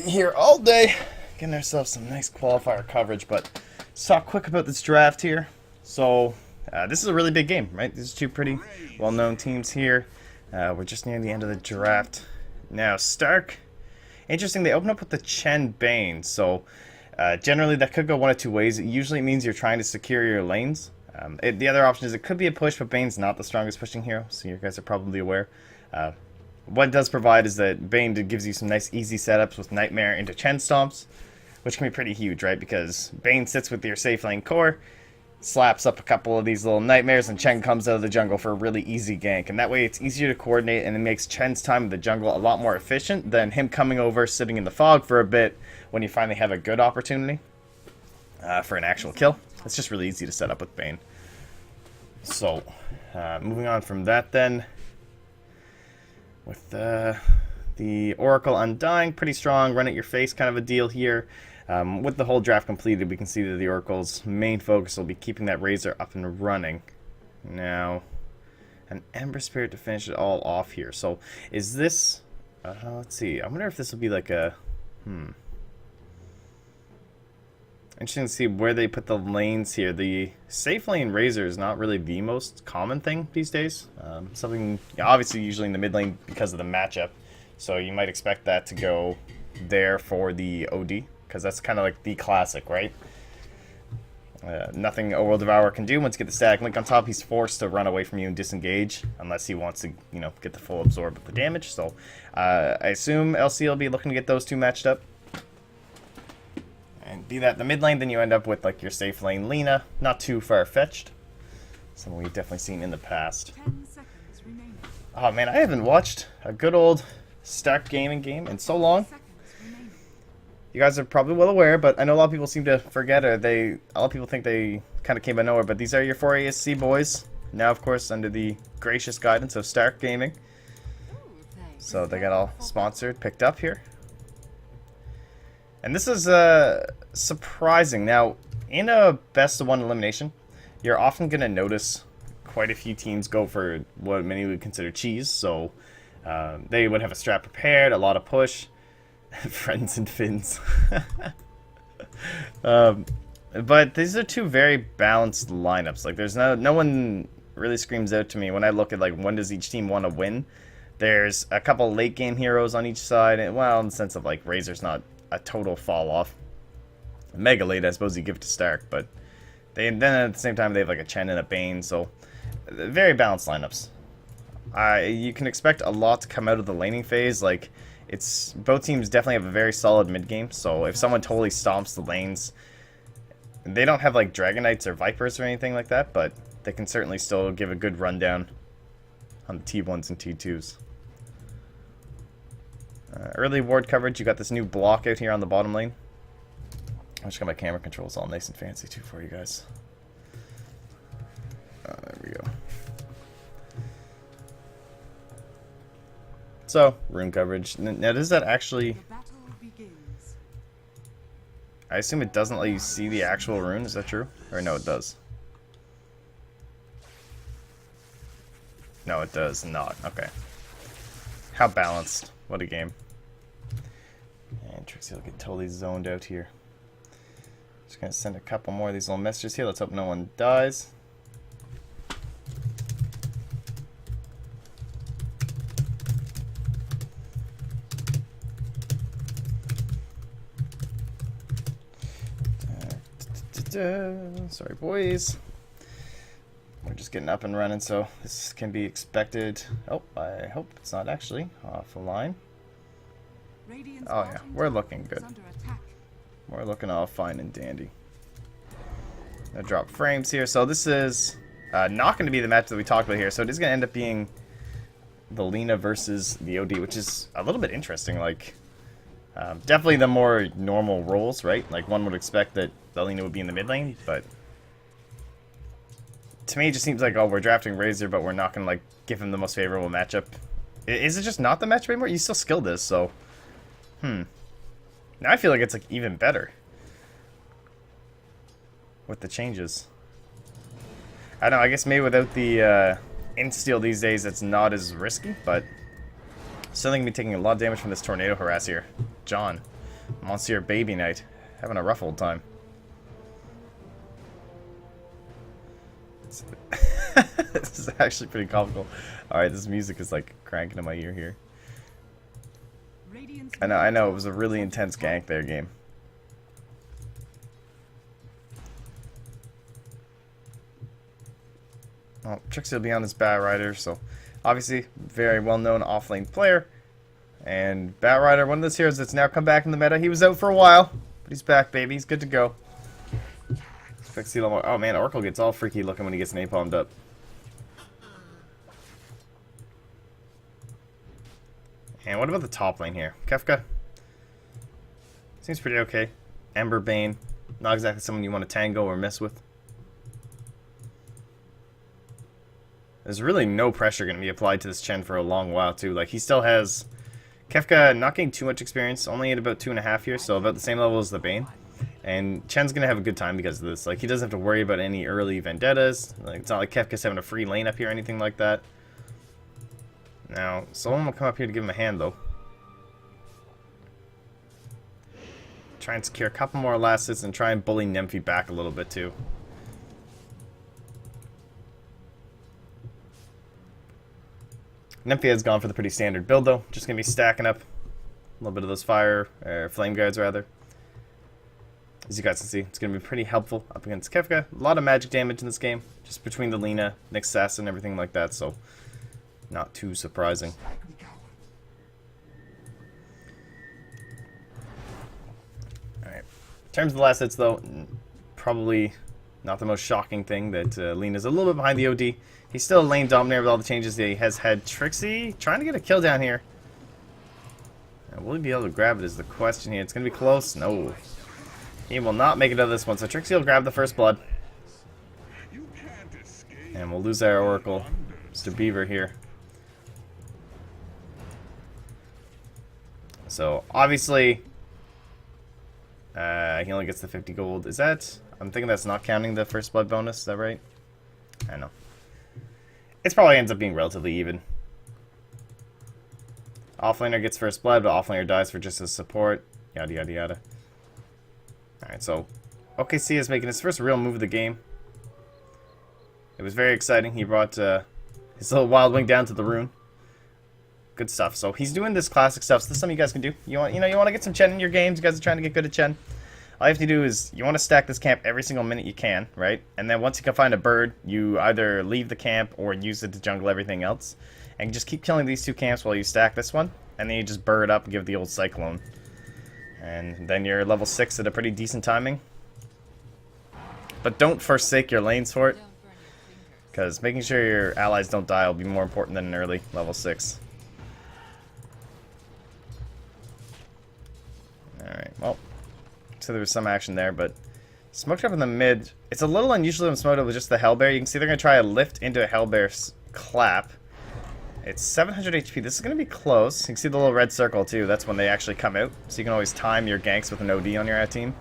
be here all day getting ourselves some nice qualifier coverage, but let's talk quick about this draft here. So, this is a really big game, right? These are two pretty well-known teams here. We're just near the end of the draft. Now, Stark, interesting, they open up with the Chen Bane, so generally that could go one of two ways. It usually means you're trying to secure your lanes. The other option is it could be a push, but Bane's not the strongest pushing hero, so you guys are probably aware. What it does provide is that Bane gives you some nice easy setups with Nightmare into Chen Stomps, which can be pretty huge, right? Because Bane sits with your safe lane core, slaps up a couple of these little Nightmares, and Chen comes out of the jungle for a really easy gank. And that way it's easier to coordinate, and it makes Chen's time in the jungle a lot more efficient than him coming over, sitting in the fog for a bit when you finally have a good opportunity for an actual kill. It's just really easy to set up with Bane. So, moving on from that then, with the Oracle Undying, pretty strong, run at your face kind of a deal here. With the whole draft completed, we can see that the Oracle's main focus will be keeping that Razor up and running. Now, an Ember Spirit to finish it all off here. So, is this... let's see, I wonder if this will be like a... Interesting to see where they put the lanes here. The safe lane Razor is not really the most common thing these days. Something, obviously, usually in the mid lane because of the matchup. So you might expect that to go there for the OD, because that's kind of like the classic, right? Nothing a World Devourer can do. Once you get the static link on top, he's forced to run away from you and disengage, unless he wants to, get the full absorb of the damage. So I assume LC will be looking to get those two matched up. And be that the mid lane, then you end up with like your safe lane Lina, not too far-fetched. Something we've definitely seen in the past. 10 seconds remaining. Oh man, I haven't watched a good old Stark gaming game in so long. You guys are probably well aware, but I know a lot of people seem to forget, or a lot of people think they kind of came out of nowhere, but these are your 4 ASC boys. Now, of course, under the gracious guidance of Stark Gaming. So they got all sponsored, picked up here. And this is surprising. Now, in a best of one elimination, you're often going to notice quite a few teams go for what many would consider cheese. So they would have a strat prepared, a lot of push, friends and fins. But these are two very balanced lineups. Like, there's no one really screams out to me when I look at like when does each team want to win. There's a couple late game heroes on each side, and well, in the sense of like Razor's not a total fall off. Mega late, I suppose you give it to Stark, but then at the same time they have like a Chen and a Bane, so very balanced lineups. You can expect a lot to come out of the laning phase. Like, both teams definitely have a very solid mid game. So if someone totally stomps the lanes, they don't have like Dragon Knights or Vipers or anything like that, but they can certainly still give a good rundown on the T1s and T2s. Early ward coverage, you got this new block out here on the bottom lane. I just got my camera controls all nice and fancy too for you guys. There we go. So, rune coverage. Now, does that actually... I assume it doesn't let you see the actual rune, is that true? Or no, it does. No, it does not. Okay. How balanced. What a game. And Trixie will get totally zoned out here. Just gonna send a couple more of these little messages here. Let's hope no one dies. Sorry, boys. We're just getting up and running, so this can be expected. Oh, I hope it's not actually off the line. Oh yeah, we're looking good. We're looking all fine and dandy. Gonna drop frames here. So this is not going to be the match that we talked about here. So it is going to end up being the Lina versus the OD, which is a little bit interesting. Like, definitely the more normal roles, right? Like, one would expect that the Lina would be in the mid lane, but to me it just seems like, oh, we're drafting Razor, but we're not going to like give him the most favorable matchup. Is it just not the matchup anymore? You still skill this, so now I feel like it's like even better with the changes. I don't know, I guess maybe without the insta-steal these days it's not as risky, but still think I'm taking a lot of damage from this tornado harass here. John. Monsieur Baby Night. Having a rough old time. This is actually pretty comical. Alright, this music is like cranking in my ear here. I know, it was a really intense gank there, game. Well, Trixie will be on this Bat Rider, so obviously very well-known off-lane player. And Bat Rider, one of those heroes that's now come back in the meta. He was out for a while, but he's back, baby. He's good to go. Oh man, Oracle gets all freaky looking when he gets napalmed up. And what about the top lane here? Kefka? Seems pretty okay. Ember Bane. Not exactly someone you want to tango or mess with. There's really no pressure going to be applied to this Chen for a long while, too. Like, he still has... Kefka not getting too much experience, only at about 2.5 years, so about the same level as the Bane. And Chen's going to have a good time because of this. Like, he doesn't have to worry about any early vendettas. Like, it's not like Kefka's having a free lane up here or anything like that. Now, someone will come up here to give him a hand, though. Try and secure a couple more last hits and try and bully Nymphy back a little bit, too. Nymphy has gone for the pretty standard build, though. Just going to be stacking up a little bit of those flame guards, rather. As you guys can see, it's going to be pretty helpful up against Kefka. A lot of magic damage in this game, just between the Lina, Nyx Assassin, and everything like that, so not too surprising. Alright. In terms of the last hits, though, probably not the most shocking thing that Lina's a little bit behind the OD. He's still a lane dominator with all the changes that he has had. Trixie trying to get a kill down here. Now, will he be able to grab it is the question here. It's going to be close. No. He will not make it out of this one. So Trixie will grab the first blood. And we'll lose our Oracle. Mr. Beaver here. So, obviously, he only gets the 50 gold. Is that... I'm thinking that's not counting the first blood bonus. Is that right? I don't know. It probably ends up being relatively even. Offlaner gets first blood, but offlaner dies for just his support. Yada, yada, yada. Alright, so OKC is making his first real move of the game. It was very exciting. He brought his little wild wing down to the rune. Good stuff. So he's doing this classic stuff. So this is something you guys can do. You want to get some Chen in your games. You guys are trying to get good at Chen. All you have to do is you want to stack this camp every single minute you can, right? And then once you can find a bird, you either leave the camp or use it to jungle everything else. And just keep killing these two camps while you stack this one. And then you just bird up and give the old Cyclone. And then you're level 6 at a pretty decent timing. But don't forsake your lanes for it. Because making sure your allies don't die will be more important than an early level 6. Alright, well. So there was some action there, but smoked up in the mid. It's a little unusual when smoked up with just the Hellbear. You can see they're going to try a lift into a Hellbear's clap. It's 700 HP. This is going to be close. You can see the little red circle, too. That's when they actually come out. So you can always time your ganks with an OD on your team.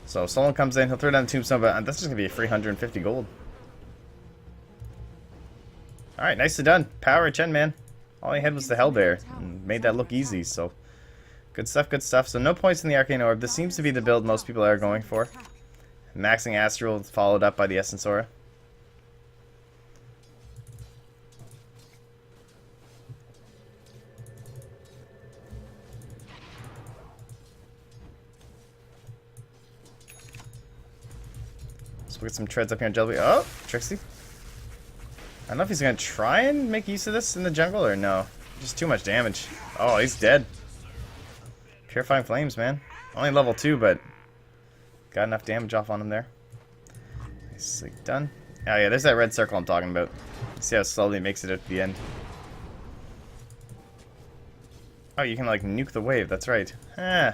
So Solon comes in. He'll throw down the Tombstone, but that's just going to be a free 150 gold. Alright, nicely done. Power Chen, man. All he had was the Hellbear. And made that look easy, so... Good stuff, good stuff. So no points in the Arcane Orb. This seems to be the build most people are going for. Maxing Astral followed up by the Essence Aura. So we get some treads up here on Jelly. Oh, Trixie. I don't know if he's going to try and make use of this in the jungle or no. Just too much damage. Oh, he's dead. Purifying Flames, man. Only level 2, but got enough damage off on him there. Nicely done. Oh yeah, there's that red circle I'm talking about. See how slowly it makes it at the end. Oh, you can like nuke the wave, that's right. Ah,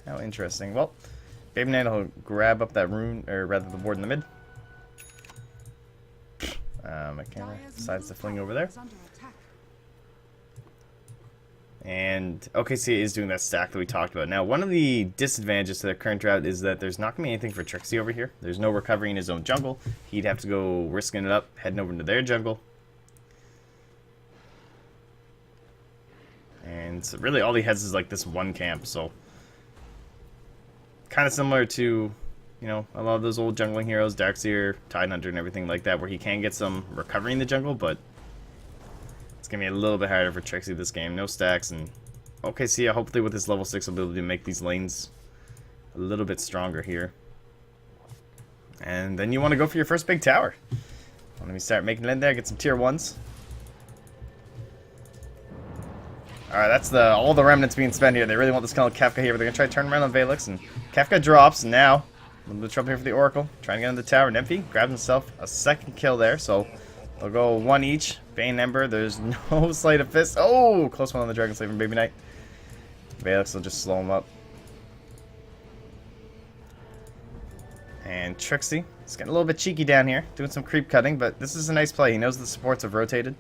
how interesting. Well, Baby Knight will grab up that rune, or rather the ward in the mid. My camera decides to fling over there. And OKC is doing that stack that we talked about. Now, one of the disadvantages to their current drought is that there's not going to be anything for Trixie over here. There's no recovery in his own jungle. He'd have to go risking it up, heading over into their jungle. And And so really all he has is like this one camp, so kind of similar to, you know, a lot of those old jungling heroes, Darkseer, Tidehunter, and everything like that, where he can get some recovery in the jungle, but it's going to be a little bit harder for Trixie this game. No stacks, and OKC, hopefully with his level 6, will be able to make these lanes a little bit stronger here. And then you want to go for your first big tower. Let me start making it in there, get some tier 1s. Alright, that's all the remnants being spent here. They really want this kind of Kefka here, but they're going to try to turn around on Valix, and Kefka drops. Now, a little bit of trouble here for the Oracle. Trying to get into the tower. Nymphy grabs himself a second kill there, so they'll go one each. Bane Ember, there's no Sleight of Fist. Oh, close one on the Dragon Slave from Baby Knight. Valix will just slow him up. And Trixie is getting a little bit cheeky down here, doing some creep cutting, but this is a nice play. He knows the supports have rotated.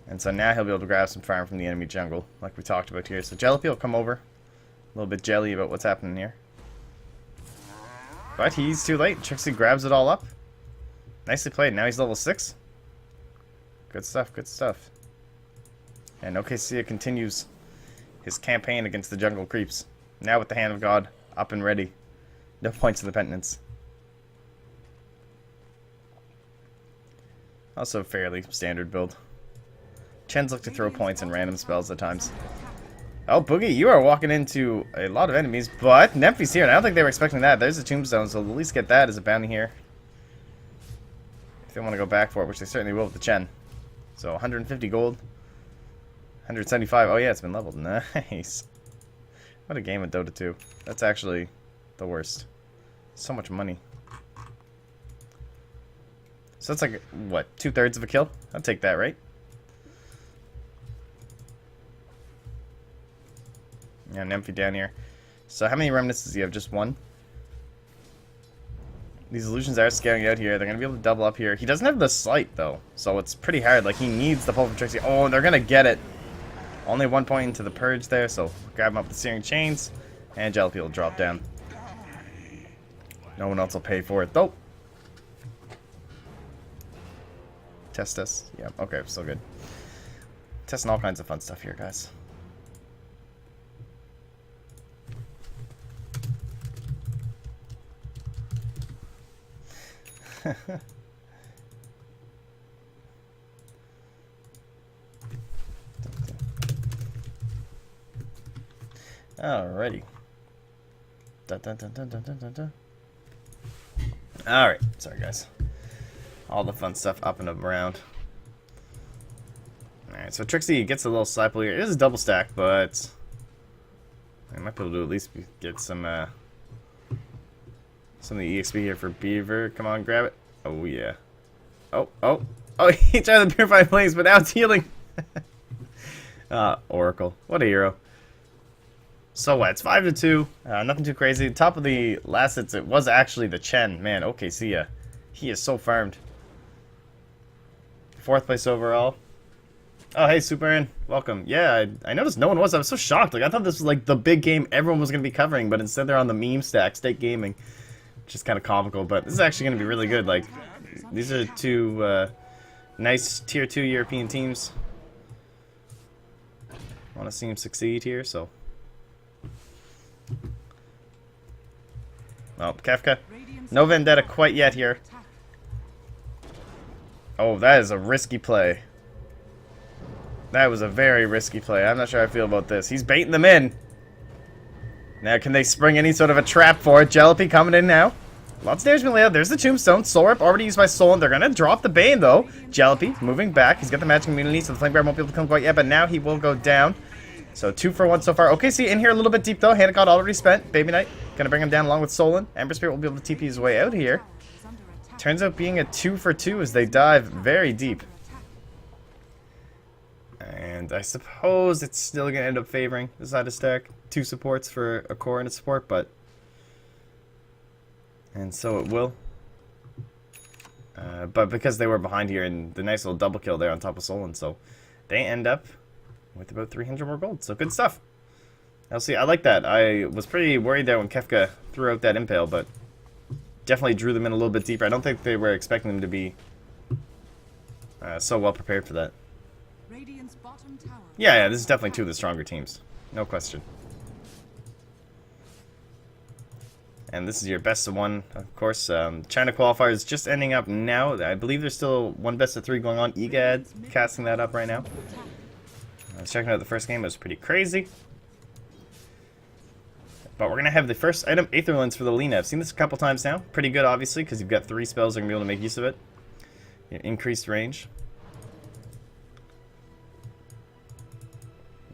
And so now he'll be able to grab some farm from the enemy jungle, like we talked about here. So Jellypy will come over. A little bit jelly about what's happening here. But he's too late. Trixie grabs it all up. Nicely played. Now he's level 6. Good stuff, good stuff. And OKC continues his campaign against the jungle creeps. Now with the Hand of God up and ready. No points to the penitence. Also fairly standard build. Chen's look to throw points and random spells at times. Oh, Boogie, you are walking into a lot of enemies, but Nemphy's here, and I don't think they were expecting that. There's a tombstone, so they'll at least get that as a bounty here. If they want to go back for it, which they certainly will with the Chen. So 150 gold. 175. Oh yeah, it's been leveled. Nice. What a game of Dota 2. That's actually the worst. So much money. So that's like, what, 2/3 of a kill? I'll take that, right? Yeah, Nymphy down here. So how many remnants does he have? Just one? These illusions are scouting out here. They're going to be able to double up here. He doesn't have the slight, though. So it's pretty hard. Like, he needs the pull from Trixie. Oh, they're going to get it. Only 1 point into the purge there. So grab him up with the Searing Chains. And Jellypy will drop down. No one else will pay for it, though. Test us. Yeah, okay, still good. Testing all kinds of fun stuff here, guys. Alrighty. Alright, sorry guys. All the fun stuff up and around. Alright, so Trixie gets a little cycle here. It is a double stack, but I might be able to at least get some of the EXP here for Beaver. Come on, grab it. Oh, yeah. Oh, he tried to purify flames, but now it's healing. Oracle. What a hero. So what? It's 5-2. Nothing too crazy. Top of the last hits, it was actually the Chen. Man, okay, see ya. He is so farmed. 4th place overall. Oh, hey, Superman. Welcome. Yeah, I noticed no one was. I was so shocked. Like, I thought this was like the big game everyone was going to be covering, but instead they're on the meme stack, State Gaming. Which is kind of comical, but this is actually going to be really good. Like, these are two nice tier 2 European teams. I want to see them succeed here, so. Oh, Kefka. No vendetta quite yet here. Oh, that is a risky play. That was a very risky play. I'm not sure how I feel about this. He's baiting them in. Now, can they spring any sort of a trap for it? Jellypy coming in now. Lots of damage being laid out. There's the tombstone. Soul Rip already used by Solon. They're going to drop the Bane, though. Jellypy moving back. He's got the magic immunity, so the Flame Bear won't be able to come quite yet, but now he will go down. So 2 for 1 so far. Okay, see, in here a little bit deep, though. Hand of God already spent. Baby Knight going to bring him down along with Solon. Ember Spirit will be able to TP his way out here. Turns out being a 2 for 2 as they dive very deep. And I suppose it's still going to end up favoring the side of stack. 2 supports for a core and a support, but... And so it will. But because they were behind here and the nice little double kill there on top of Solon, so they end up with about 300 more gold. So good stuff. I'll see. I like that. I was pretty worried there when Kefka threw out that impale, but definitely drew them in a little bit deeper. I don't think they were expecting them to be so well prepared for that. Radiant's bottom tower Yeah, this is definitely two of the stronger teams. No question. And this is your best of one, of course. China qualifier is just ending up now. I believe there's still one best of 3 going on. EGAD casting that up right now. I was checking out the first game. It was pretty crazy. But we're going to have the first item, Aether Lens for the Lina. I've seen this a couple times now. Pretty good, obviously, because you've got 3 spells that are going to be able to make use of it. Increased range.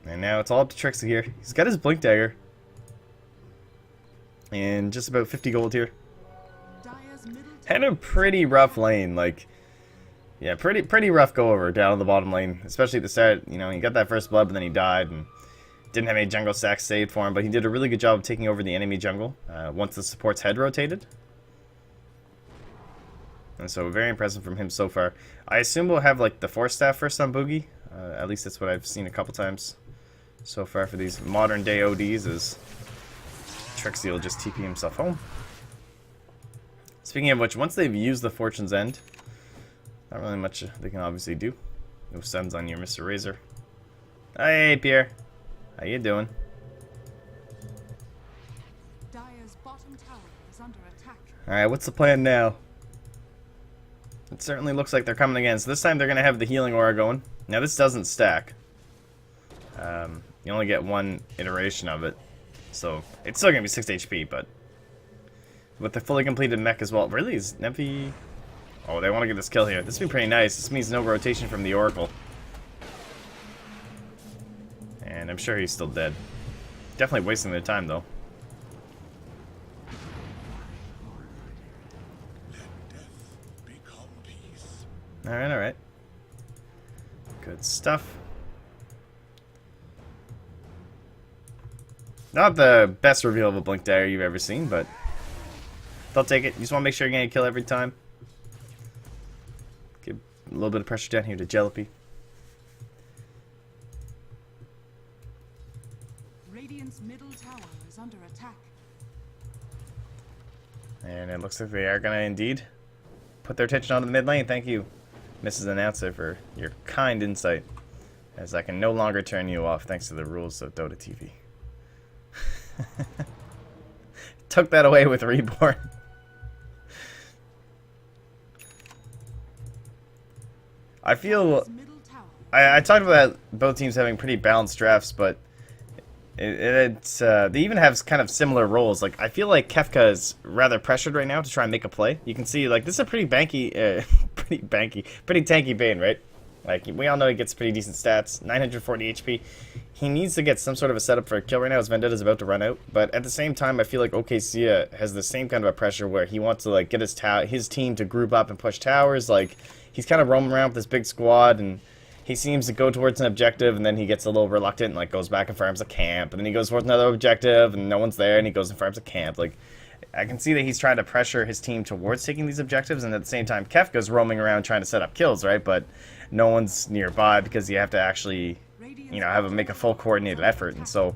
And now it's all up to Trixie here. He's got his Blink Dagger. And just about 50 gold here. Had a pretty rough lane, like, yeah, pretty rough go over down on the bottom lane, especially at the start. You know, he got that first blood, but then he died and didn't have any jungle stacks saved for him. But he did a really good job of taking over the enemy jungle once the support's head rotated. And so very impressive from him so far. I assume we'll have like the Force Staff first on Boogie. At least that's what I've seen a couple times so far for these modern day ODs. Is Trixie will just TP himself home. Speaking of which, once they've used the Fortune's End, not really much they can obviously do. No stuns on your Mr. Razor. Hey, Pierre. How you doing? Dire's bottom tower is under attack. Alright, what's the plan now? It certainly looks like they're coming again. So this time they're going to have the healing aura going. Now this doesn't stack. You only get one iteration of it. So it's still going to be 6 HP, but with the fully completed mech as well. Really? Is Nemphy... Oh, they want to get this kill here. This would be pretty nice. This means no rotation from the Oracle. And I'm sure he's still dead. Definitely wasting their time, though. Alright, alright. Good stuff. Not the best reveal of a Blink Dagger you've ever seen, but they'll take it. You just want to make sure you're getting a kill every time. Give a little bit of pressure down here to Jalopy. Radiant's middle tower is under attack. And it looks like they are going to indeed put their attention onto the mid lane. Thank you, Mrs. Announcer, for your kind insight, as I can no longer turn you off thanks to the rules of Dota TV. Took that away with Reborn. I feel... I talked about both teams having pretty balanced drafts, but they even have kind of similar roles. Like, I feel like Kefka is rather pressured right now to try and make a play. You can see, like, this is a pretty banky, pretty tanky Bane, right? Like, we all know he gets pretty decent stats, 940 HP. He needs to get some sort of a setup for a kill right now as Vendetta's about to run out. But at the same time, I feel like OKC has the same kind of a pressure where he wants to, like, get his team to group up and push towers. Like, he's kind of roaming around with this big squad, and he seems to go towards an objective, and then he gets a little reluctant and, like, goes back and farms a camp. And then he goes towards another objective, and no one's there, and he goes and farms a camp. Like, I can see that he's trying to pressure his team towards taking these objectives, and at the same time, Kefka's roaming around trying to set up kills, right? But no one's nearby because you have to actually, you know, make a full coordinated effort. And so,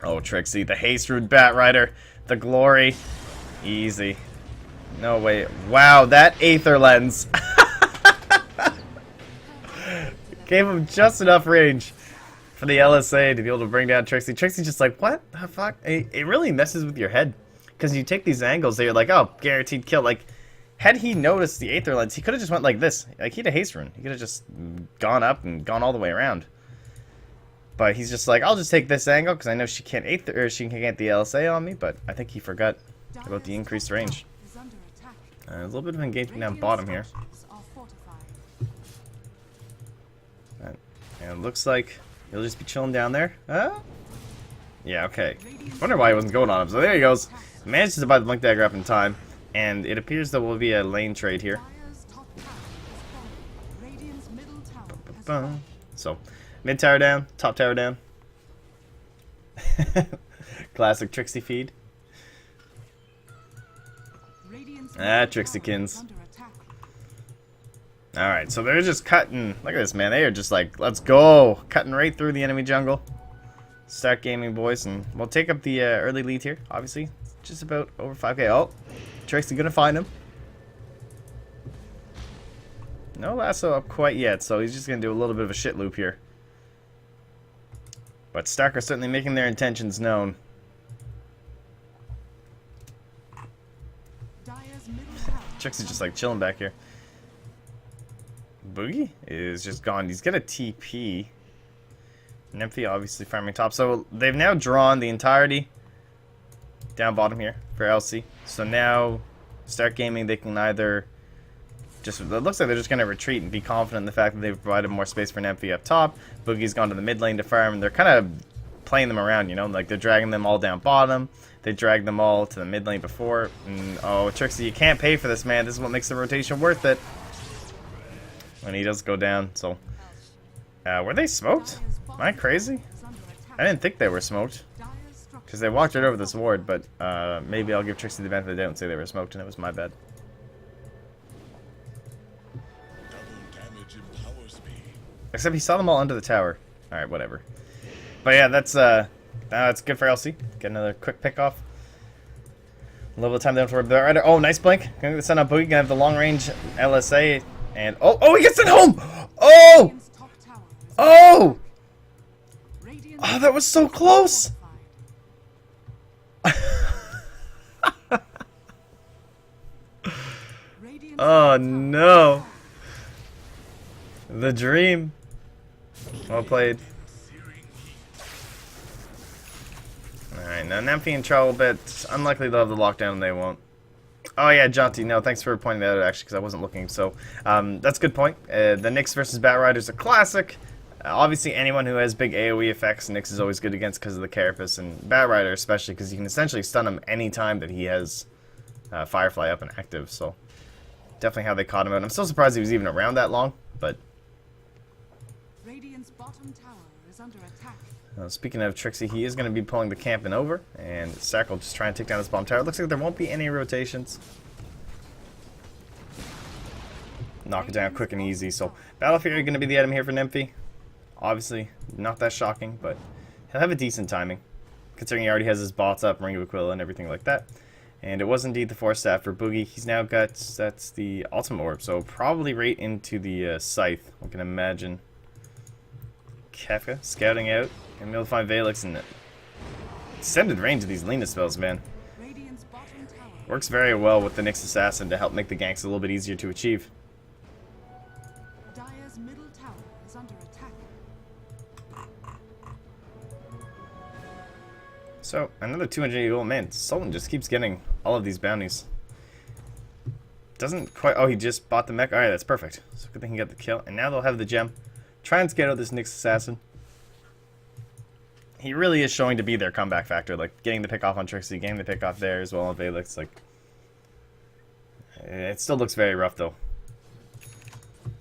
oh, Trixie, the haste rude Bat Rider, the glory, easy. No way. Wow, that Aether Lens gave him just enough range for the LSA to be able to bring down Trixie. Trixie's just like, what the fuck? It really messes with your head because you take these angles that you're like, oh, guaranteed kill. Like, had he noticed the Aether Lens, he could have just went like this. Like, he had a haste rune. He could have just gone up and gone all the way around. But he's just like, I'll just take this angle because I know she can't she can get the LSA on me. But I think he forgot about the increased range. A little bit of engagement down bottom here. And it looks like he'll just be chilling down there. Yeah, okay. Wonder why he wasn't going on him. So there he goes. Manages to buy the Blink Dagger up in time. And it appears there will be a lane trade here. So, mid tower down, top tower down. Classic Trixie feed. Trixiekins. Alright, so they're just cutting. Look at this, man. They are just like, let's go. Cutting right through the enemy jungle. Start gaming, boys. And we'll take up the early lead here, obviously. Just about over 5k. Oh, Trixie gonna find him. No lasso up quite yet, so he's just gonna do a little bit of a shit loop here. But Stark are certainly making their intentions known. Dire's middle tower Trixie's just like chilling back here. Boogie is just gone. He's got a TP. Nymphy obviously farming top. So they've now drawn the entirety down bottom here for LC. So now Stark Gaming, they can either just, it looks like they're just going to retreat and be confident in the fact that they've provided more space for Nymphy up top. Boogie's gone to the mid lane to farm, and they're kind of playing them around, you know, like they're dragging them all down bottom. They dragged them all to the mid lane before. And, oh, Trixie, you can't pay for this, man. This is what makes the rotation worth it. When he does go down, so. Were they smoked? Am I crazy? I didn't think they were smoked. Because they walked right over this ward, but maybe I'll give Trixie the benefit of the doubt and say they were smoked, and it was my bad. Except he saw them all under the tower. Alright, whatever. But yeah, that's good for LC. Get another quick pick off. A little bit of time down for the rider. Oh, nice blink. Gonna send out Boogie. Gonna have the long range LSA. And oh, he gets it home! Oh! Oh! Oh, that was so close! Oh no! The dream. Well played. Alright, now Nymphy in trouble, but unlikely they'll have the lockdown and they won't. Oh yeah, Jaunty, no, thanks for pointing that out actually, because I wasn't looking, so that's a good point. The Nyx versus Batrider is a classic. Obviously, anyone who has big AoE effects, Nyx is always good against because of the Carapace, and Batrider especially, because you can essentially stun him any time that he has Firefly up and active, so definitely how they caught him out. I'm still surprised he was even around that long, but... Radiant's bottom tower is under attack. Speaking of Trixie, he is going to be pulling the camp in over, and Sack will just try and take down this bomb tower. It looks like there won't be any rotations. Knock it down quick and easy. So, Battle Fury going to be the item here for Nymphy. Obviously, not that shocking, but he'll have a decent timing, considering he already has his bots up, Ring of Aquila, and everything like that. And it was indeed the Force Staff for Boogie. He's now got, that's the Ultimate Orb, so probably right into the Scythe, I can imagine. Kefka scouting out. And we'll find Valix and extended range of these Lena spells, man. Works very well with the Nyx Assassin to help make the ganks a little bit easier to achieve. Dire's middle tower is under attack. So, another 280 gold. Man, Sultan just keeps getting all of these bounties. Doesn't quite... Oh, he just bought the mech. Alright, that's perfect. So good thing he got the kill. And now they'll have the gem. Try and scout out this Nyx Assassin. He really is showing to be their comeback factor, like getting the pick off on Trixie, getting the pick off there as well on Valix. Like, it still looks very rough though.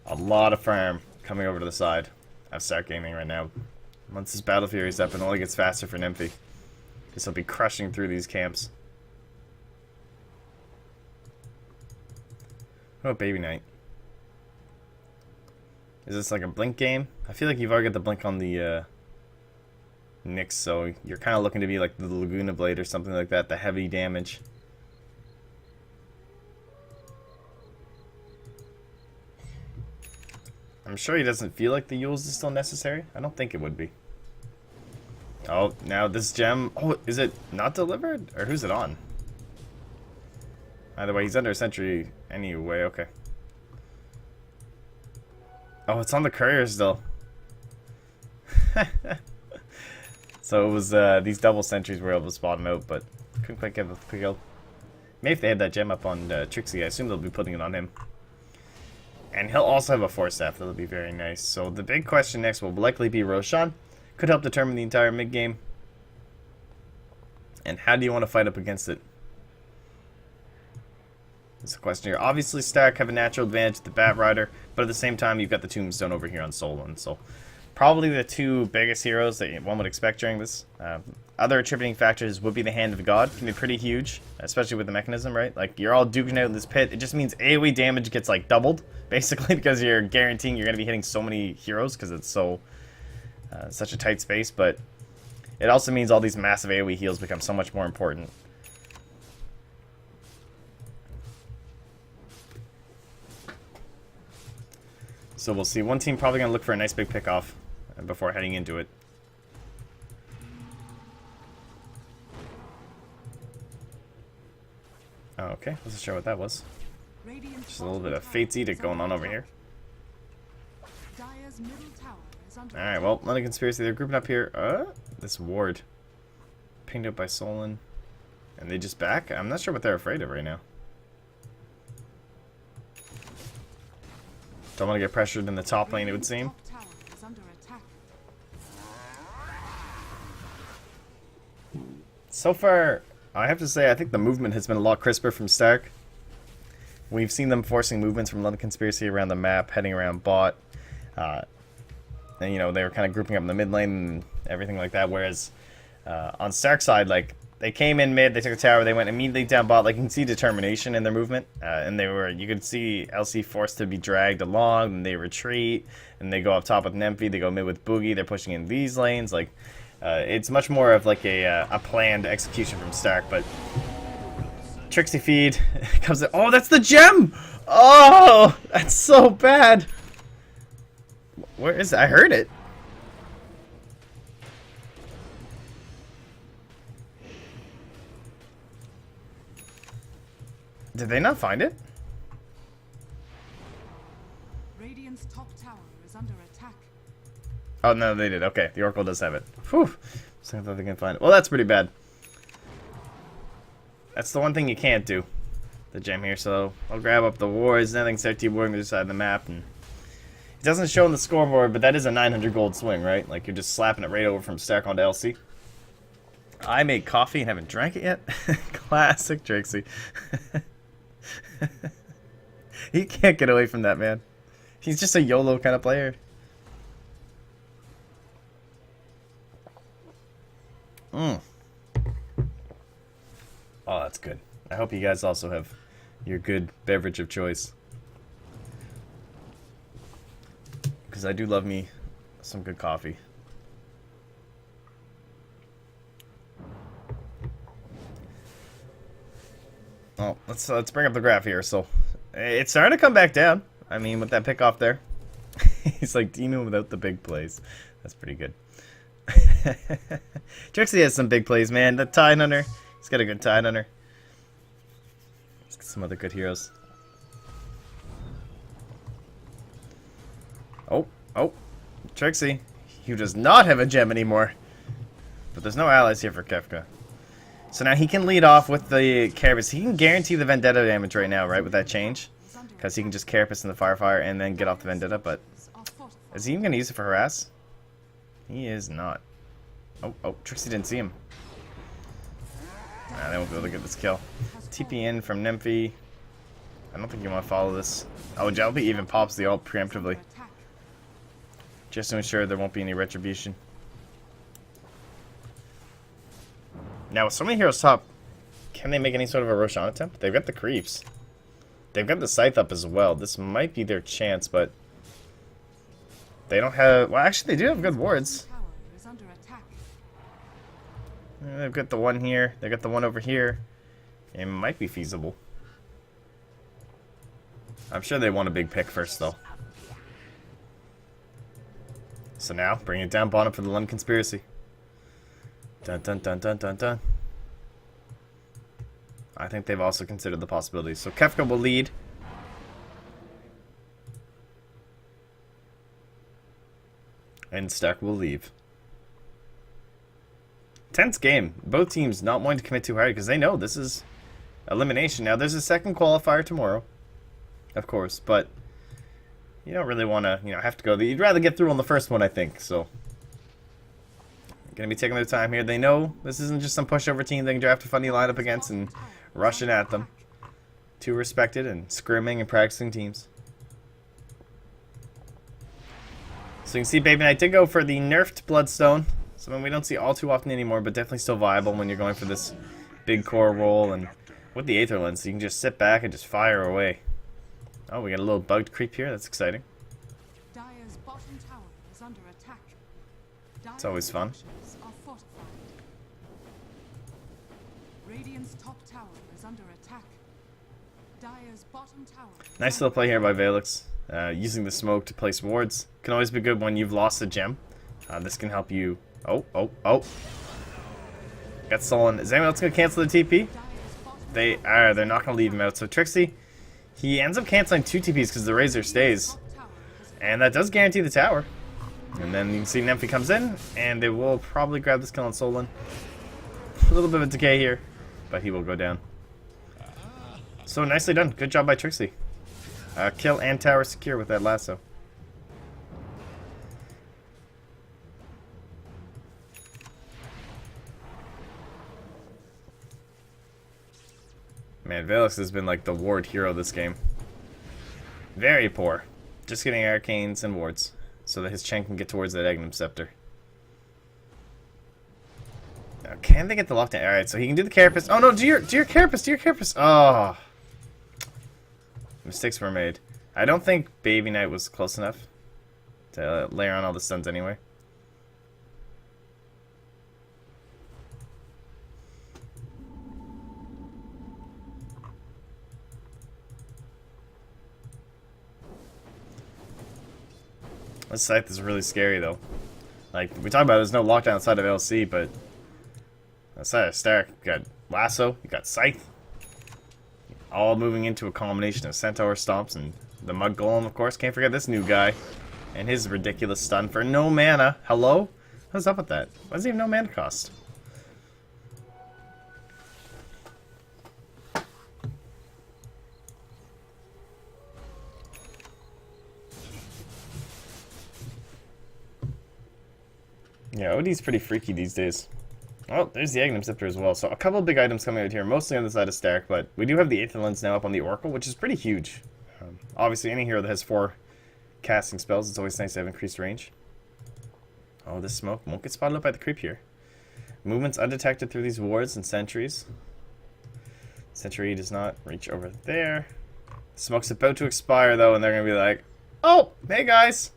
A lot of farm coming over to the side of Stark Gaming right now. Once this Battle Fury's up, it only gets faster for Nymphy. This will be crushing through these camps. What about Baby Knight? Is this like a blink game? I feel like you've already got the blink on the Nyx, so you're kind of looking to be like the Laguna Blade or something like that, the heavy damage. I'm sure he doesn't feel like the Yules is still necessary. I don't think it would be. Oh, now this gem... Oh, is it not delivered? Or who's it on? Either way, he's under a sentry anyway, okay. Oh, it's on the courier still. So it was these double sentries were able to spot him out, but couldn't quite get the kill. Maybe if they had that gem up on Trixie, I assume they'll be putting it on him. And he'll also have a Force Staff, that'll be very nice. So the big question next will likely be Roshan. Could help determine the entire mid-game. And how do you want to fight up against it? That's a question here. Obviously, Stark have a natural advantage with the Batrider, but at the same time, you've got the Tombstone over here on Solon, so... Probably the two biggest heroes that one would expect during this. Other attributing factors would be the Hand of God. Can be pretty huge, especially with the mechanism, right? Like, you're all duking out in this pit. It just means AoE damage gets, like, doubled, basically, because you're guaranteeing you're going to be hitting so many heroes, because it's so... such a tight space, but it also means all these massive AoE heals become so much more important. So we'll see. One team probably going to look for a nice big pick-off before heading into it. Okay, let's show what that was. Radiant's Just a little bottom bit of tower Fate's Edict is going on under over here. attack. Dire's middle tower is under Alright, well, London Conspiracy, they're grouping up here. This ward. Pinged up by Solon. And they just back? I'm not sure what they're afraid of right now. Don't want to get pressured in the top lane, it would seem. Top tower is under attack. So far, I have to say, I think the movement has been a lot crisper from Stark. We've seen them forcing movements from London Conspiracy around the map, heading around bot. And, you know, they were kind of grouping up in the mid lane and everything like that. Whereas on Stark's side, like, they came in mid, they took a tower, they went immediately down bot. Like, you can see determination in their movement. And you could see LC forced to be dragged along, and they retreat, and they go up top with Nymphy, they go mid with Boogie, they're pushing in these lanes. Like, it's much more of like a planned execution from Stark, but Trixie feed comes in. Oh, that's the gem! Oh, that's so bad. Where is it? I heard it. Did they not find it? Radiant's top tower is under attack. Oh, no, they did. Okay, the Oracle does have it. Whew. So I thought they can find it. Well, that's pretty bad. That's the one thing you can't do. The gem here, so I'll grab up the wards. Nothing start T-boarding to the side of the map. And it doesn't show on the scoreboard, but that is a 900 gold swing, right? Like, you're just slapping it right over from Stark onto LC. I made coffee and haven't drank it yet. Classic Trixie. He can't get away from that, man. He's just a YOLO kind of player. Oh, that's good. I hope you guys also have your good beverage of choice. Because I do love me some good coffee. Oh, let's bring up the graph here. So, it's starting to come back down. I mean, with that pick off there. He's like Demon without the big plays. That's pretty good. Trixie has some big plays, man. The Tide Hunter. He's got a good Tide Hunter. Let's get some other good heroes. Oh. Trixie. He does not have a gem anymore. But there's no allies here for Kefka. So now he can lead off with the Carapace. He can guarantee the Vendetta damage right now, right, with that change. Because he can just Carapace in the Firefire and then get off the Vendetta. But is he even going to use it for Harass? He is not. Oh, Trixie didn't see him. Nah, they won't be able to get this kill. TP in from Nymphy. I don't think you want to follow this. Oh, Jelby even pops the ult preemptively. Just to ensure there won't be any retribution. Now, with so many heroes top, can they make any sort of a Roshan attempt? They've got the creeps. They've got the Scythe up as well. This might be their chance, but they don't have... Well, actually, they do have good wards. They've got the one here. They've got the one over here. It might be feasible. I'm sure they want a big pick first, though. So now, bring it down bottom for the London Conspiracy. Dun dun dun dun dun dun. I think they've also considered the possibilities. So Kefka will lead. And Stark will leave. Tense game. Both teams not wanting to commit too hard because they know this is elimination. Now, there's a second qualifier tomorrow, of course, but you don't really want to, have to go. You'd rather get through on the first one, I think. So, going to be taking their time here. They know this isn't just some pushover team they can draft a funny lineup against and rushing at them. Two respected and scrimming and practicing teams. So you can see Baby Knight did go for the nerfed Bloodstone. Something we don't see all too often anymore, but definitely still viable when you're going for this big core roll. And with the Aether Lens, you can just sit back and just fire away. Oh, we got a little bugged creep here. That's exciting. Dire's bottom tower is under attack. It's always fun. Are fortified. Radiant's top tower is under attack. Dire's bottom tower. Nice little play here by Valix. Using the smoke to place wards can always be good when you've lost a gem. This can help you. Oh. Got Solon. Is anyone else going to cancel the TP? they're not going to leave him out. So Trixie, he ends up canceling 2 TPs because the Razor stays. And that does guarantee the tower. And then you can see Nymphy comes in, and they will probably grab this kill on Solon. A little bit of a decay here, but he will go down. So nicely done. Good job by Trixie. Kill and tower secure with that lasso. Man, Velix has been like the ward hero this game. Very poor. Just getting arcanes and wards so that his Chen can get towards that Agnum Scepter. Now, can they get the lockdown? Alright, so he can do the Carapace. Oh no, do your Carapace. Oh. Mistakes were made. I don't think Baby Knight was close enough to layer on all the stuns anyway. This scythe is really scary though. Like, we talk about there's no lockdown outside of LC, but outside of Stark, you got Lasso, you got Scythe. All moving into a combination of Centaur Stomps and the Mud Golem, of course. Can't forget this new guy. And his ridiculous stun for no mana. Hello? What's up with that? Why does he have no mana cost? Yeah, OD's pretty freaky these days. Oh, there's the Agnum Scepter as well. So a couple of big items coming out here, mostly on the side of Stark, but we do have the Aether Lens now up on the Oracle, which is pretty huge. Obviously, any hero that has 4 casting spells, it's always nice to have increased range. Oh, this smoke won't get spotted up by the creep here. Movement's undetected through these wards and sentries. Sentry does not reach over there. Smoke's about to expire, though, and they're going to be like, oh, hey, guys.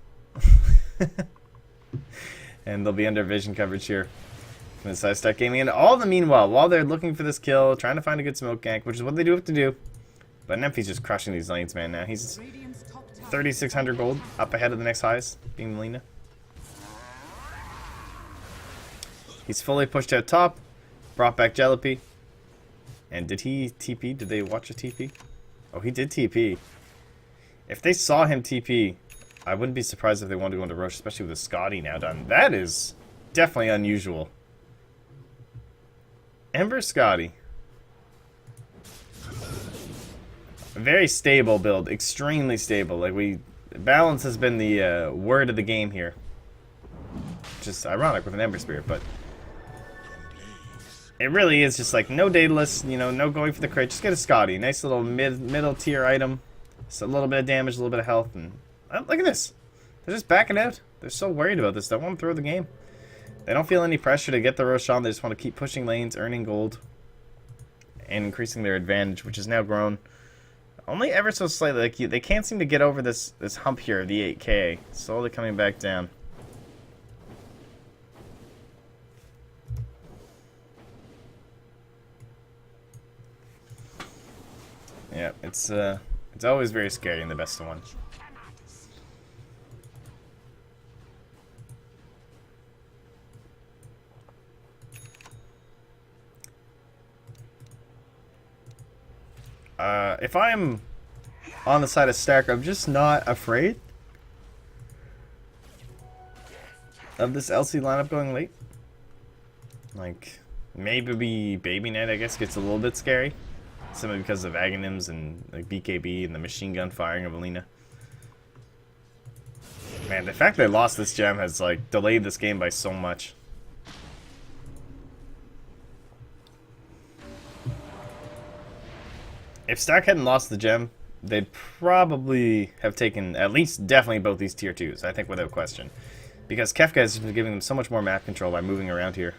And they'll be under vision coverage here. From the side start gaming. And all the meanwhile, while they're looking for this kill, trying to find a good smoke gank, which is what they do have to do. But Nymphy's just crushing these lanes, man, now. He's 3,600 gold, up ahead of the next highest, being Melina. He's fully pushed out top, brought back Jealousy. And did he TP? Did they watch a TP? Oh, he did TP. If they saw him TP, I wouldn't be surprised if they wanted to go into Roche, especially with the Scotty now done. That is definitely unusual. Ember Scotty. Very stable build, extremely stable. Like balance has been the word of the game here. Just ironic with an Ember Spirit, but it really is just like no Daedalus, you know, no going for the crit. Just get a Scotty, nice little middle tier item, just a little bit of damage, a little bit of health, and look at this. They're just backing out. They're so worried about this. They want to throw the game. They don't feel any pressure to get the Roshan. They just want to keep pushing lanes, earning gold, and increasing their advantage, which has now grown only ever so slightly. Like they can't seem to get over this hump here of the 8K. Slowly coming back down. Yeah, it's always very scary in the best of one. If I'm on the side of Stark, I'm just not afraid of this LC lineup going late. Like, maybe Baby Knight, I guess, gets a little bit scary. Simply because of Aghanims and like BKB and the machine gun firing of Alina. Man, the fact they lost this gem has like delayed this game by so much. If Stark hadn't lost the gem, they'd probably have taken at least definitely both these tier 2s, I think, without question. Because Kefka has been giving them so much more map control by moving around here.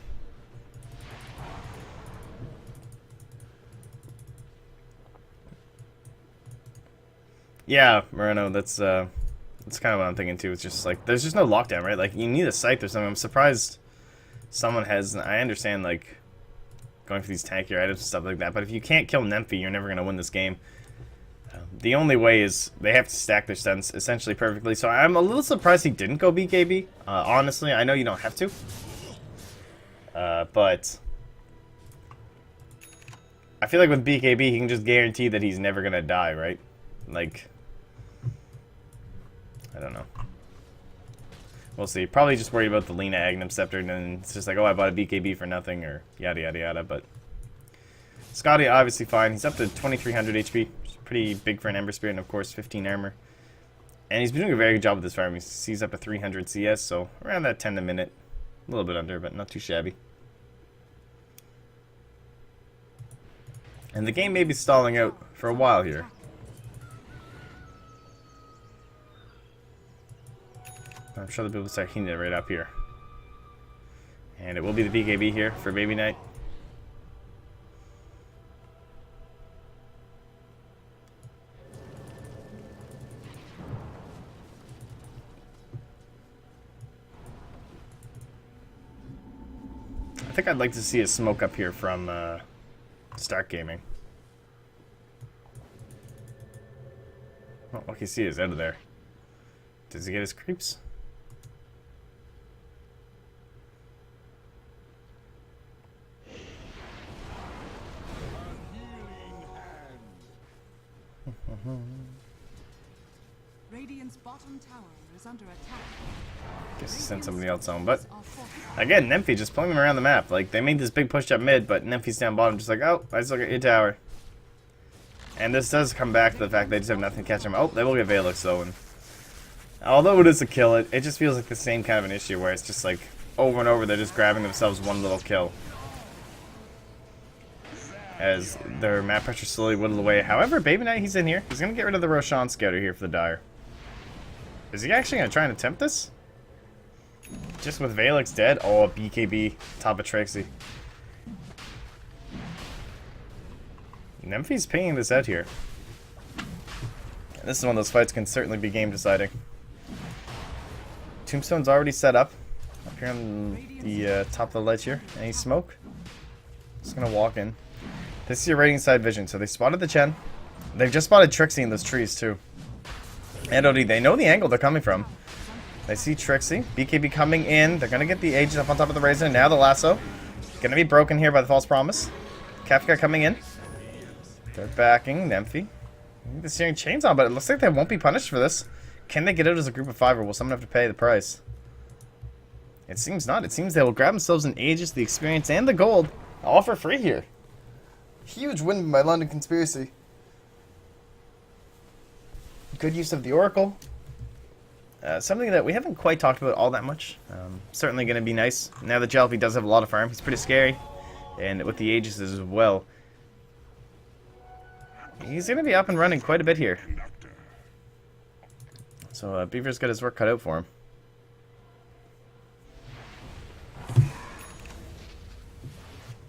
Yeah, Moreno, that's kind of what I'm thinking too. It's just like, there's just no lockdown, right? Like, you need a scythe or something. I'm surprised someone has, I understand, like, going for these tankier items and stuff like that, but if you can't kill Nymphy, you're never going to win this game. The only way is they have to stack their stuns essentially perfectly, so I'm a little surprised he didn't go BKB. Honestly, I know you don't have to. But I feel like with BKB, he can just guarantee that he's never gonna die, right? Like, I don't know. We'll see. Probably just worried about the Lena Aghanim Scepter, and then it's just like, oh, I bought a BKB for nothing, or yada yada yada. But Scotty obviously fine. He's up to 2300 HP. Pretty big for an Ember Spirit, and of course 15 armor. And he's been doing a very good job with this farm. He's up to 300 CS, so around that 10 a minute. A little bit under, but not too shabby. And the game may be stalling out for a while here. I'm sure the people will start heating it right up here. And it will be the BKB here for Baby Knight. I think I'd like to see a smoke up here from Stark Gaming. Oh, what can you see is out of there. Does he get his creeps? Radiant's bottom tower is under attack. Guess he sent somebody else on, but again, Nymphy just pulling them around the map. Like, they made this big push up mid, but Nymphy's down bottom, just like, oh, I just look at your tower. And this does come back to the fact they just have nothing to catch them. Oh, they will get Valix though, and although it is a kill, it just feels like the same kind of an issue where it's just like over and over they're just grabbing themselves one little kill. As their map pressure slowly whittled away. However, Baby Knight, he's in here. He's going to get rid of the Roshan Scouter here for the Dire. Is he actually going to try and attempt this? Just with Valix dead? Oh, a BKB top of Trixie. Nymphy's pinging this out here. This is one of those fights can certainly be game deciding. Tombstone's already set up here on the top of the ledge here. Any smoke? Just gonna walk in. This is your Radiant side vision. So they spotted the Chen. They've just spotted Trixie in those trees too. And OD, they know the angle they're coming from. They see Trixie. BKB coming in. They're gonna get the Aegis up on top of the Razor. Now the lasso. Gonna be broken here by the False Promise. Kafka coming in. They're backing Nymphy. They're seeing chains on, but it looks like they won't be punished for this. Can they get out as a group of 5, or will someone have to pay the price? It seems not. It seems they will grab themselves an Aegis, the experience, and the gold, all for free here. Huge win by London Conspiracy. Good use of the Oracle. Something that we haven't quite talked about all that much. Certainly going to be nice. Now that Jalopy does have a lot of farm, he's pretty scary. And with the Aegis as well. He's going to be up and running quite a bit here. So Beaver's got his work cut out for him.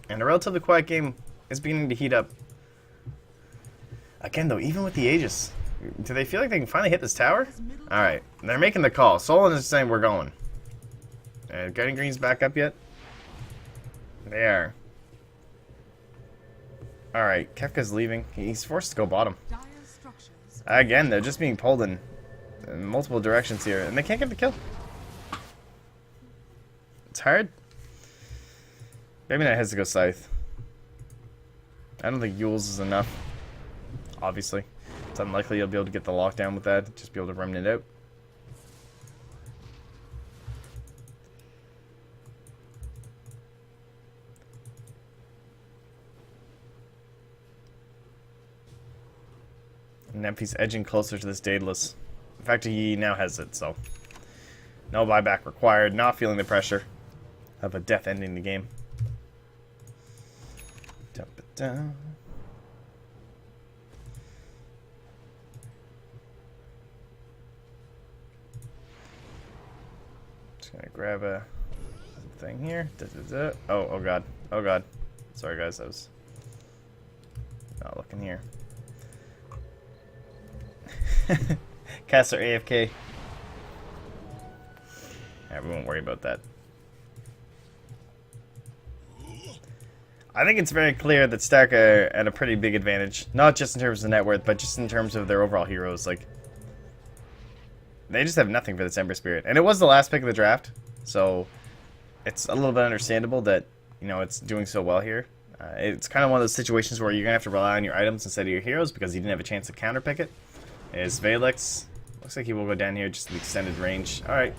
And a relatively quiet game is beginning to heat up. Again, though, even with the Aegis, do they feel like they can finally hit this tower? Alright, they're making the call. Solon is saying we're going. Guardian Green's back up yet? They are. Alright, Kefka's leaving. He's forced to go bottom. Again, they're just being pulled in multiple directions here, and they can't get the kill. It's hard. Maybe Knight has to go Scythe. I don't think Yules is enough. Obviously. It's unlikely you'll be able to get the lockdown with that. Just be able to remnant out. Nymphy's edging closer to this Daedalus. In fact, he now has it, so no buyback required. Not feeling the pressure of a death ending the game. Dump it down. Just gonna grab a thing here. Oh god. Oh god. Sorry guys, I was not looking here. Caster AFK. Yeah, we won't worry about that. I think it's very clear that Stark are at a pretty big advantage. Not just in terms of net worth, but just in terms of their overall heroes. Like, they just have nothing for this Ember Spirit. And it was the last pick of the draft, so it's a little bit understandable that, you know, it's doing so well here. It's kind of one of those situations where you're going to have to rely on your items instead of your heroes because you didn't have a chance to counterpick it. Is Valix. Looks like he will go down here just to the extended range. Alright.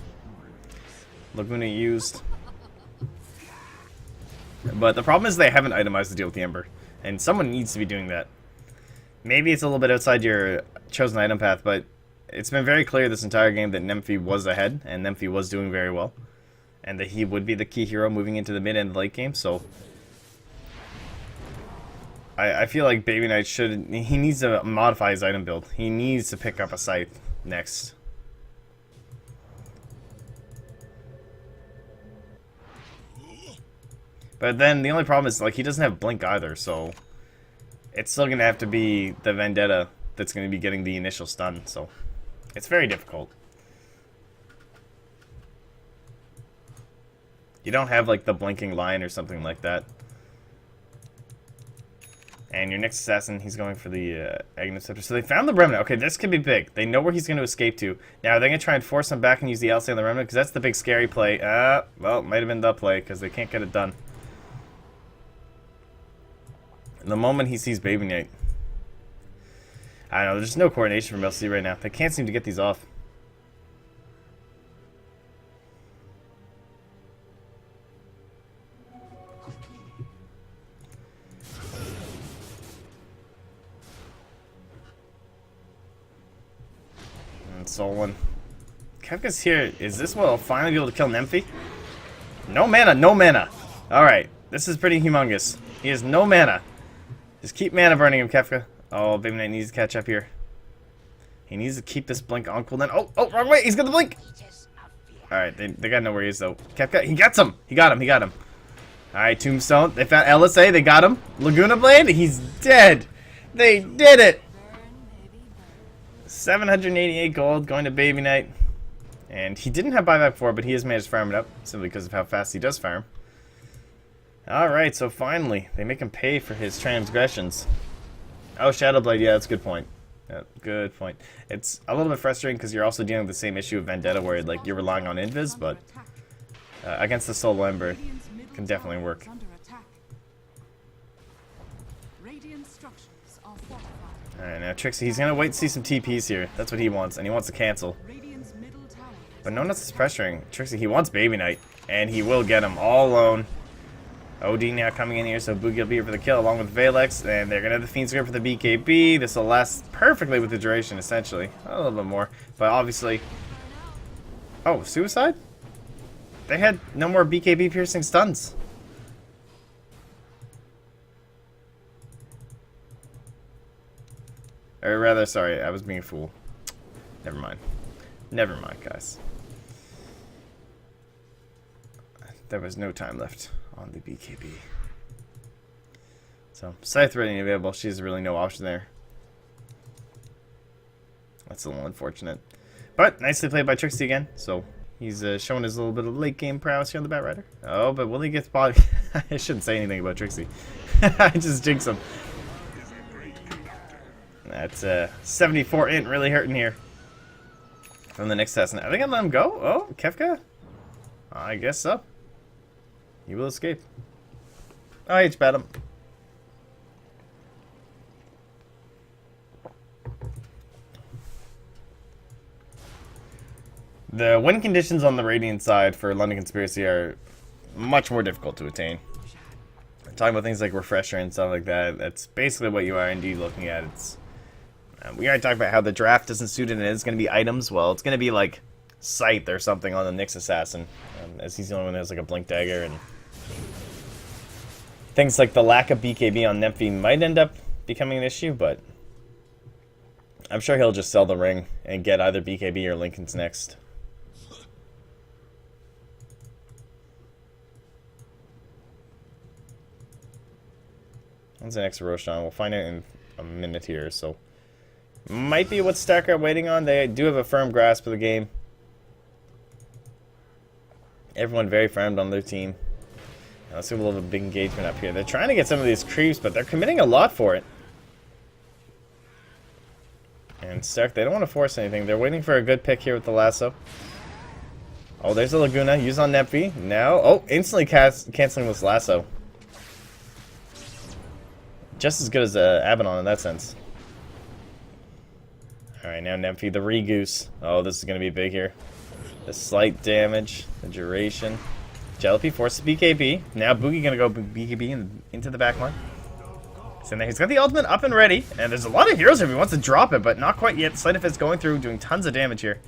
Laguna used. But the problem is they haven't itemized the deal with the Ember. And someone needs to be doing that. Maybe it's a little bit outside your chosen item path, but it's been very clear this entire game that Nemphy was ahead, and Nemphy was doing very well. And that he would be the key hero moving into the mid and late game, so... I feel like Baby Knight he needs to modify his item build. He needs to pick up a scythe next. But then the only problem is, like, he doesn't have Blink either, so it's still going to have to be the Vendetta that's going to be getting the initial stun, so it's very difficult. You don't have, like, the Blinking Lion or something like that. And your next assassin, he's going for the Agnes Scepter. So they found the Remnant. Okay, this could be big. They know where he's going to escape to. Now, are they going to try and force him back and use the LC on the Remnant? Because that's the big scary play. Well, it might have been the play because they can't get it done. The moment he sees Baby Knight. I don't know, there's no coordination from LC right now. They can't seem to get these off. Solon. Kefka's here. Is this what will finally be able to kill Nemphy? No mana, no mana. Alright, this is pretty humongous. He has no mana. Just keep mana burning him, Kefka. Oh, Baby Knight needs to catch up here. He needs to keep this blink on cooldown. Oh, wrong way. He's got the blink. Alright, they gotta know where he is, though. Kefka, he gets him. He got him. Alright, Tombstone. They found LSA. They got him. Laguna Blade. He's dead. They did it. 788 gold going to Baby Knight. And he didn't have buyback before, but he has managed to farm it up simply because of how fast he does farm. Alright, so finally, they make him pay for his transgressions. Oh, Shadowblade, yeah, that's a good point. Yeah, good point. It's a little bit frustrating because you're also dealing with the same issue of Vendetta where like you're relying on Invis, but against the Soul Ember, it can definitely work. Alright, now Trixie, he's gonna wait to see some TPs here. That's what he wants, and he wants to cancel. But no one else is pressuring. Trixie, he wants Baby Knight, and he will get him all alone. OD now coming in here, so Boogie will be here for the kill along with Valex, and they're gonna have the Fiend's Grip for the BKB. This will last perfectly with the duration, essentially. A little bit more, but obviously... Oh, Suicide? They had no more BKB piercing stuns. Or rather, sorry, I was being a fool. Never mind. Never mind, guys. There was no time left on the BKB. So, Scythe ready and available. She's really no option there. That's a little unfortunate. But, nicely played by Trixie again. So, he's showing his little bit of late game prowess here on the Bat Rider. Oh, but will he get spotted? I shouldn't say anything about Trixie. I just jinx him. That's 74 int really hurting here. From the next assassin. Are they gonna let him go? Oh, Kefka? I guess so. He will escape. Oh, H-bat him. The win conditions on the Radiant side for London Conspiracy are much more difficult to attain. Talking about things like Refresher and stuff like that, that's basically what you are indeed looking at. It's we already talked about how the draft doesn't suit it and it's going to be items. Well, it's going to be like Scythe or something on the Nyx Assassin, as he's the only one that has like a Blink Dagger, and things like the lack of BKB on Nemphy might end up becoming an issue, but I'm sure he'll just sell the ring and get either BKB or Lincoln's next. When's the next Roshan? We'll find out in a minute here, so might be what Stark are waiting on. They do have a firm grasp of the game. Everyone very firm on their team. Now, let's see a little bit of big engagement up here. They're trying to get some of these creeps, but they're committing a lot for it. And Stark, they don't want to force anything. They're waiting for a good pick here with the lasso. Oh, there's a Laguna. Use on Nemphy. Now, oh, instantly canceling this lasso. just as good as Abaddon in that sense. Alright, now Nemphy, the Regoose. Oh, this is going to be big here. The slight damage, the duration. Jellypy forces BKB. Now Boogie going to go BKB into the back line. So now he's got the ultimate up and ready. And there's a lot of heroes here if he wants to drop it, but not quite yet. Sleight of Fist going through, doing tons of damage here.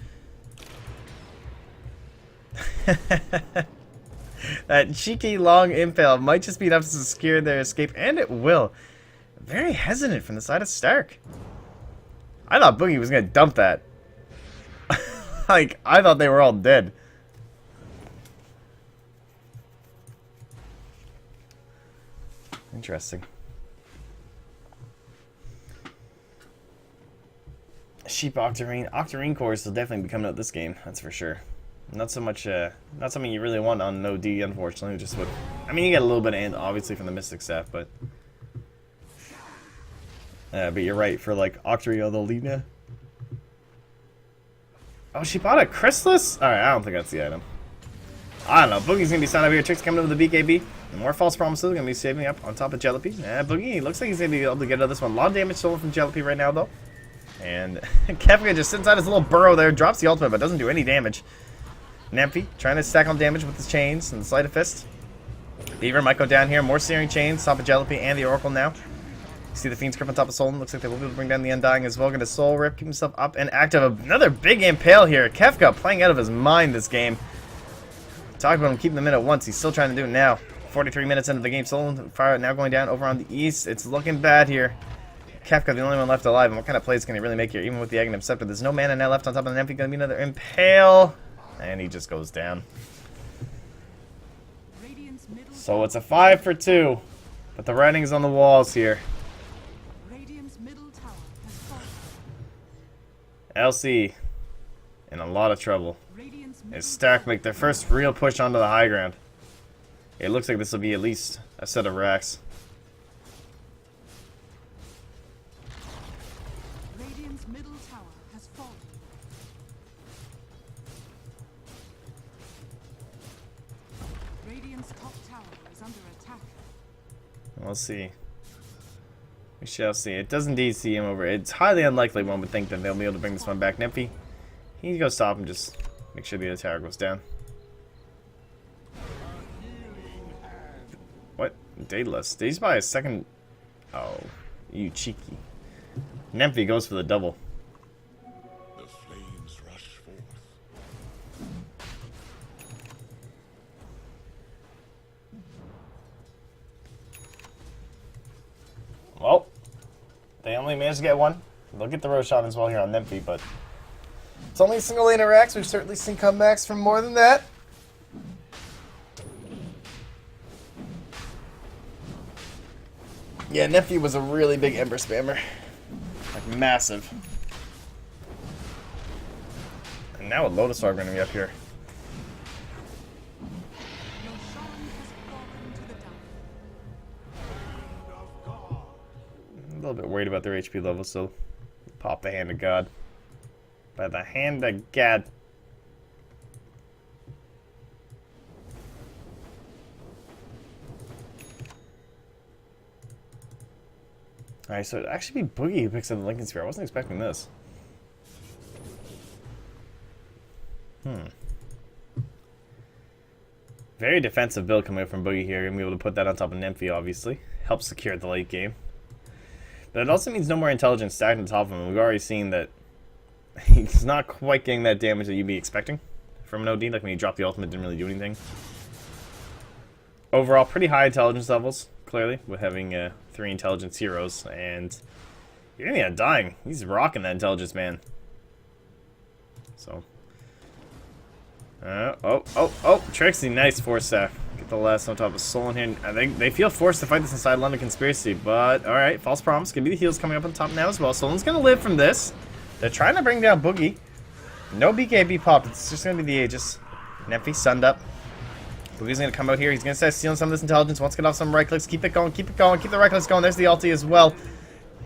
That cheeky long impale might just be enough to secure their escape, and it will. Very hesitant from the side of Stark. I thought Boogie was going to dump that. Like, I thought they were all dead. Interesting. Sheep Octarine. Octarine cores will definitely be coming out this game, that's for sure. Not so much, not something you really want on no D, unfortunately. Just with, I mean, you get a little bit of end, obviously, from the Mystic Staff, but you're right, for like Octarine, they'll lead now. Oh, she bought a Chrysalis? Alright, I don't think that's the item. I don't know. Boogie's gonna be signed up here. Trick's coming over the BKB. And more false promises are gonna be saving up on top of Jellypy. Boogie looks like he's gonna be able to get out of this one. A lot of damage stolen from Jellypy right now, though. And Kefka just sits inside his little burrow there, drops the ultimate, but doesn't do any damage. Nemphy trying to stack on damage with his chains and the Sleight of Fist. Beaver might go down here. More Searing Chains, top of Jellypy and the Oracle now. You see the Fiend's Grip on top of Solon. Looks like they will be able to bring down the Undying as well. Going to Soul Rip, keep himself up and active. Another big Impale here. Kefka playing out of his mind this game. Talk about him keeping them in at once. He's still trying to do it now. 43 minutes into the game. Solon fire now going down over on the east. It's looking bad here. Kefka, the only one left alive. And what kind of plays can he really make here, even with the Aghanim Scepter? There's no mana now left on top of the Nemphy. Going to be another Impale. And he just goes down. So it's a 5 for 2. But the writing's on the walls here. LC in a lot of trouble. As Stark make their first real push onto the high ground. It looks like this will be at least a set of racks. Radiant's middle tower has fallen. Radiant's top tower is under attack. We'll see. We shall see. It does indeed see him over. It's highly unlikely one would think that they'll be able to bring this one back. Nemphy, he can go stop him, just make sure the other tower goes down. What? Daedalus. Did he buy a second? Oh, you cheeky. Nemphy goes for the double. The flames rush forth. Well, they only managed to get one. They'll get the Roshan as well here on Nemphy, but it's only a single lane of racks. We've certainly seen comebacks from more than that. Yeah, Nemphy was a really big Ember spammer. Like, massive. And now with Lotus Orb going to be up here. Your shrine has fallen to the dark. A little bit worried about their HP level, so pop the Hand of God. By the Hand of God. Alright, so it'd actually be Boogie who picks up the Lincoln Sphere. I wasn't expecting this. Very defensive build coming up from Boogie here. Gonna be able to put that on top of Nemphy, obviously. Helps secure the late game. But it also means no more intelligence stacked on top of him. We've already seen that he's not quite getting that damage that you'd be expecting from an OD. Like when he dropped the ultimate, didn't really do anything. Overall, pretty high intelligence levels, clearly, with having 3 intelligence heroes. And you're gonna be Undying. He's rocking that intelligence, man. So. Trixie, nice force staff. Get the last on top of Solon here. I think they feel forced to fight this inside London Conspiracy, but alright, false promise. Gonna be the heals coming up on top now as well. Solon's gonna live from this. They're trying to bring down Boogie. No BKB popped. It's just gonna be the Aegis. Nemphy sunned up. Boogie's gonna come out here. He's gonna start stealing some of this intelligence. Wants to get off some right clicks. Keep it going, keep it going, keep the right clicks going. There's the ulti as well.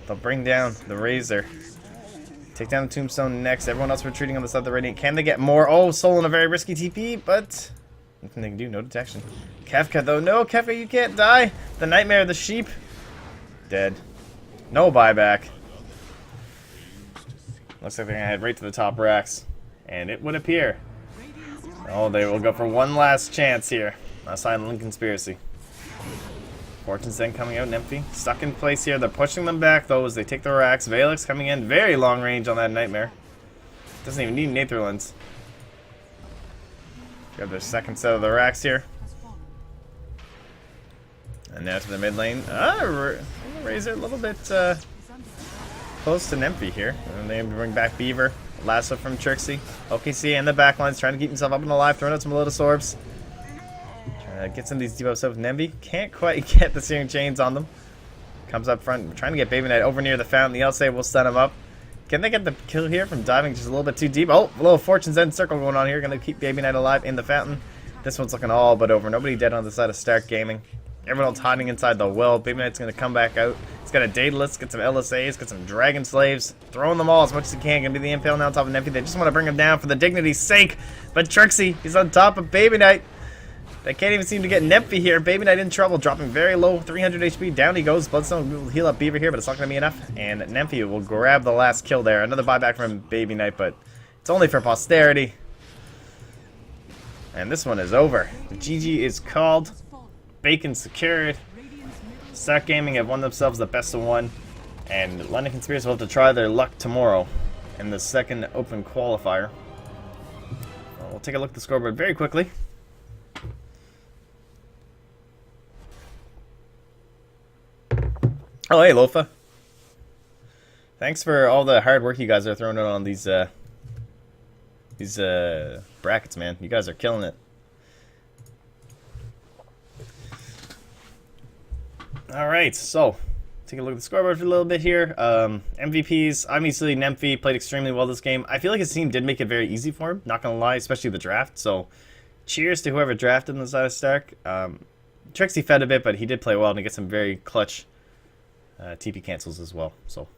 They'll bring down the Razor. Take down the Tombstone next. Everyone else retreating on the side of the Radiant. Can they get more? Oh, Solon a very risky TP, but nothing they can do. No detection. Kefka, though. No, Kefka, you can't die. The Nightmare of the Sheep. Dead. No buyback. Looks like they're going to head right to the top racks. And it would appear. Oh, they will go for one last chance here. Silent Conspiracy. Fortune's then coming out empty. Stuck in place here. They're pushing them back, though, as they take the racks. Valek's coming in. Very long range on that Nightmare. Doesn't even need Netherlands. Grab their second set of the racks here. And now to the mid lane. Razor a little bit close to Nymphy here. And they bring back Beaver. Lasso from Trixie. OKC in the backlines trying to keep himself up and alive. Throwing out some Lotus Orbs. Trying to get some of these debuffs up with Nemby. Can't quite get the Searing Chains on them. Comes up front. Trying to get Baby Knight over near the fountain. The LSA will stun him up. Can they get the kill here from diving just a little bit too deep? Oh, a little Fortune's End circle going on here. Going to keep Baby Knight alive in the fountain. This one's looking all but over. Nobody dead on the side of Stark Gaming. Everyone else hiding inside the well. Baby Knight's going to come back out. He's got a Daedalus, get some LSAs, get some Dragon Slaves. Throwing them all as much as he can. Going to be the Impale now on top of Nemphy. They just want to bring him down for the dignity's sake. But Trixie, he's on top of Baby Knight. They can't even seem to get Nemphy here. Baby Knight in trouble, dropping very low, 300 HP. Down he goes. Bloodstone will heal up Beaver here, but it's not going to be enough. And Nemphy will grab the last kill there. Another buyback from Baby Knight, but it's only for posterity. And this one is over. The GG is called. Bacon secured. Stark Gaming have won themselves the best of one. And London Conspiracy will have to try their luck tomorrow in the second open qualifier. We'll take a look at the scoreboard very quickly. Oh, hey, Lofa. Thanks for all the hard work you guys are throwing out on these brackets, man. You guys are killing it. Alright, so take a look at the scoreboard for a little bit here. MVPs, obviously Nemphy played extremely well this game. I feel like his team did make it very easy for him, not gonna lie, especially the draft. So cheers to whoever drafted on the side of Stark. Trixie fed a bit, but he did play well and he gets some very clutch TP cancels as well. So